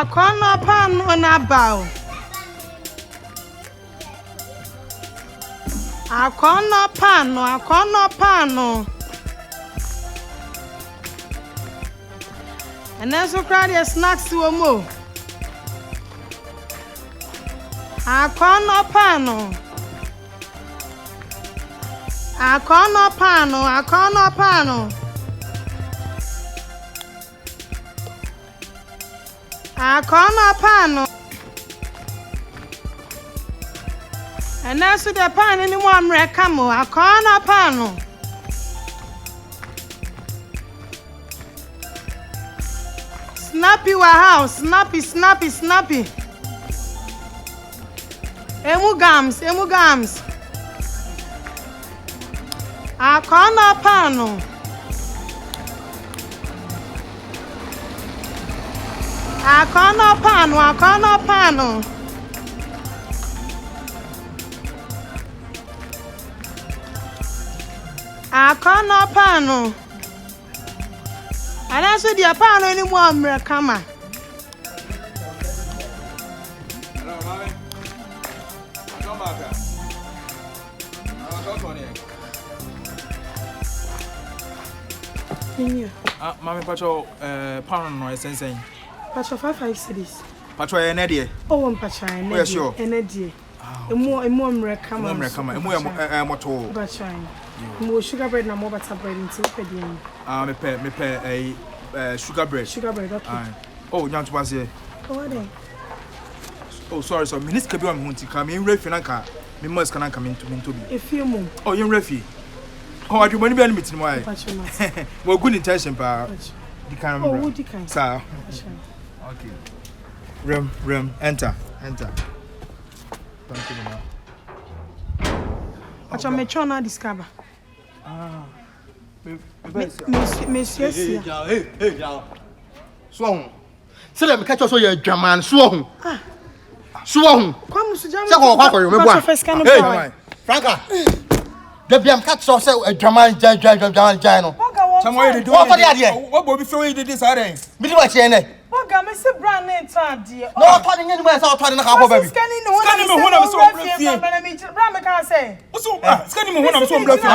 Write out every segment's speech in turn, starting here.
Akono pano na bao. Akono pano. And then so crowd your snacks to a mo. Akono pano. Akono pano. And that's the pan anyone recamo. Akono pano. Snappy wa house. Snappy. Emu gams. Akono pano. Akono pano. And that's the pan anymore Americama. Hello, mommy. Come back. Mommy, Pacho, pound no sense. Pacho 5 cities. Pacho, an idea. Oh, I'm Pacho, an sure. An idea. A more Americama. Moto. Pacho. More sugar bread and more butter bread into Pedium. Me pay a sugar bread. Okay. Oh, young to was here. Oh, sorry, so Miss Kabion won't come in Refinanka. Me must can come into me to be. A few more. Oh, you're refi. Oh, you want to be meeting why? Well, good intention, pa. The kind of would you kind, sir. Okay. Rem, enter. Thank you, Pacho, me chona discover. Monsieur, hey, Swung. Say them catch us your German swung. Swung. Come to German. Hey, Franka. The BM catch us a German Jano. Somewhere to do what will be throwing this array. Me what you know. What got me say brand name tag dear. No talking anywhere so talking half baby. Scanning the one I'm so say. Scanning the one I'm so bluffing.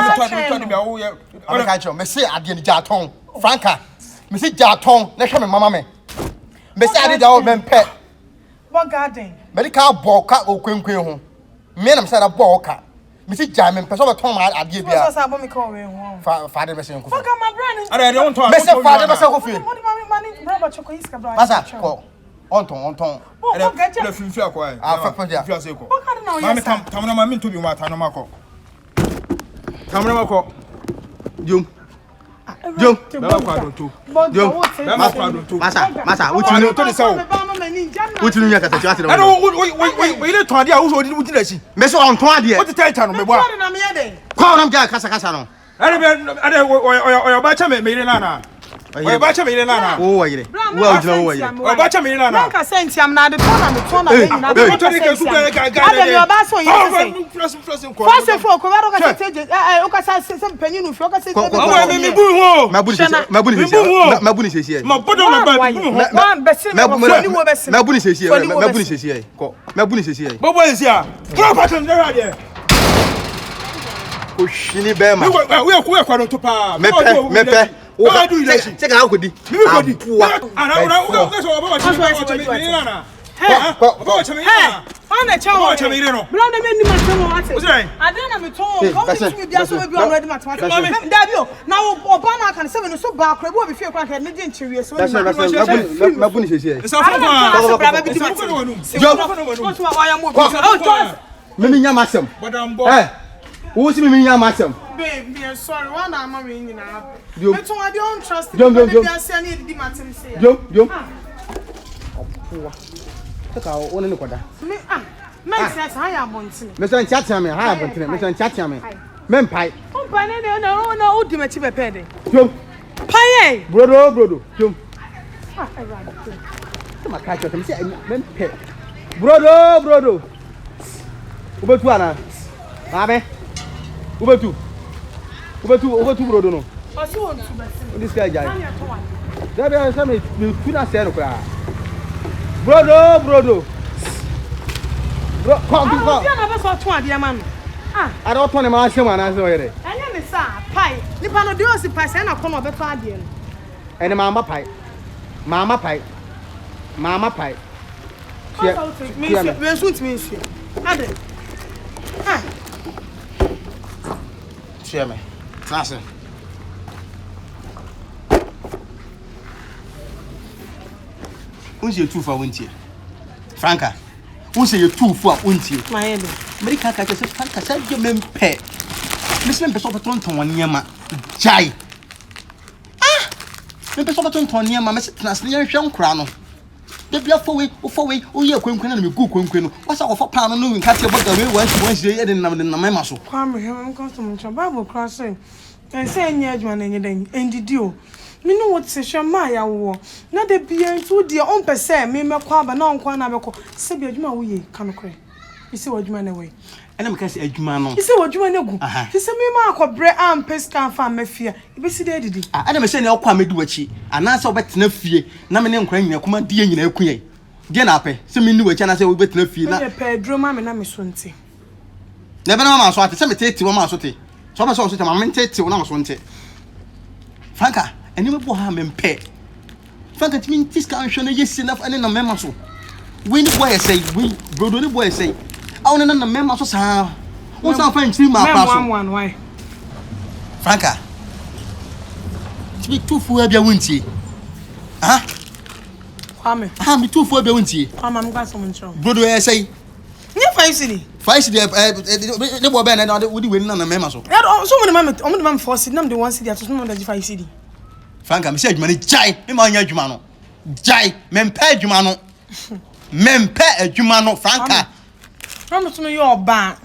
I'm catch you. Me say I didn't Jaton. Franka. Me say Jaton. Let me mama me. Me say I did our men pet. What garden? Medical ball cat or queen home. Me am said a ball cat. Me say Jam and person Tom I did be a father messing. Fuck my brand. I don't talk. Me say father myself of you. Brother Chocoisca. Masa ko on ton. I don't get you feel quiet. I feel sick. Mammy come on to be what Tanamaco. Tamanamaco. Jum. Masa, what you know to the sound? What you know? I don't wait to idea who would you see? Meso on 20. What the title? Call him Jack Casacano. I don't batcha made in Nana. Oh, well, Bacha Milana. Franka sent him now the phone. Why do you check out with the who's me, Yamasam? Baby, I'm sorry, one I'm marrying now. I don't trust you. Take our own in the quarter. Men says I am wanting. Mr. Chatami, I have Mr. Chatami. Men pie. Oh, no, ultimate penny. Pie, brother. My catch of him, men pay. Brother. Ubetuana. Abe. Ubetu, brother. No. This guy, there are some you could not say. Brodo. Come. I never saw 2 man. I don't want to mash him and answer it. I am a pie. The Panodio is pie and a corner of a guardian. And a mama pie. We're soon to miss you. Added. Share me. Fasten. Who's your 2 for winter? Franka. Who's your 2 for winter? My head. America catches a Franka said you men pay. Miss Memphis of a tonton one yama. Jai. Memphis of a tonton yama, Miss Naslian Shan Crown. The black for we, oh, you're going to go queen. What's our for pound and catch your butter once day and the Mamaso. Come here, I'm going to Bible crossing. And saying, Yadman and did you? Me know what says Maya war. Not the beer to dear own per se, me make quab and non quanabaco. Sabia, you can cry. You see what you man away. And I'm casting a man. You see what you want to go. He said, me mark of bread and pescan farm, me fear. You be sedated. I never said no quame do what and I saw better no fear. Namin crying your command, dear, you know, queen. Dear Nape, some new which I say we better no fear. Not pay drum, and I'm a swinty. Never know my sort of cemetery to one sooty. So I saw my mentate to one I was wanted. Franka, and you will have him pay. Franka, to me, this can't show yes enough and in a memo. When the boy say, we, brother, the boy say. I want to remember what's our friend 3 miles. One, why? Franka. Speak 2 for your winty. Me 2 for your winty. I'm glad someone show. Brother, I say. Near 5 city. 5 city, the boy band and would win on the memo. So many man forced them the 1 city at some of the 5 city. Franka, I said, money, Jai, Emmanuel Jumano. Jai, Mempe Jumano. Mempe Jumano, Franka. I'm to your bank.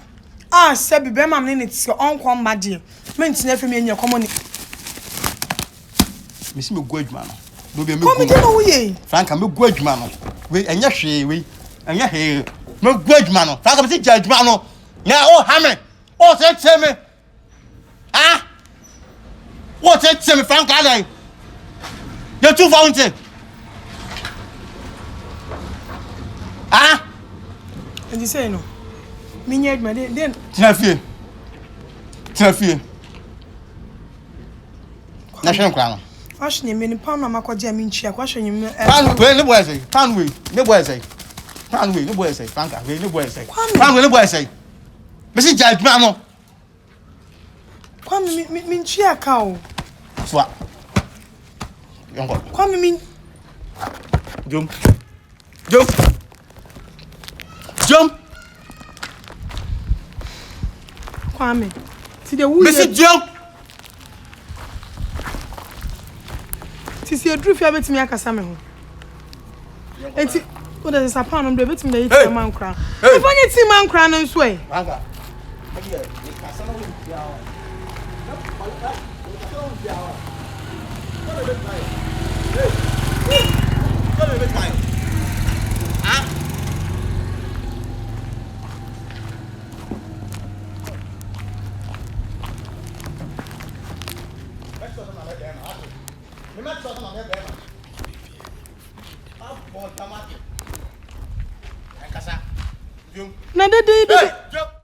Said, be my minutes, your own combat dear. Meant never me in your common. Miss me good man. Do be me. Frank, I'm a good man. We and yes, we and your hair. No good man. Frank, I'm a judge man. Now, oh, hammer. What's that, Sammy? What's that, Sammy? Frank, I you're 2 fountain. And you say no. Me then. Traffic. National Crown. Fashion me pound my koja minchia, question you. The boy say, can't we? The boy say, can't we? The boy say, Franka, the boy say, can't we? The boy say, Mrs. Judge, come minchia cow. Swap. Come me. Jump. Kwame. See the wood. Mrs. Jump. See a drip here between me and Casame. And see what is a pound on the between the 8 man crown. If I get 2 man crown and sway. Na de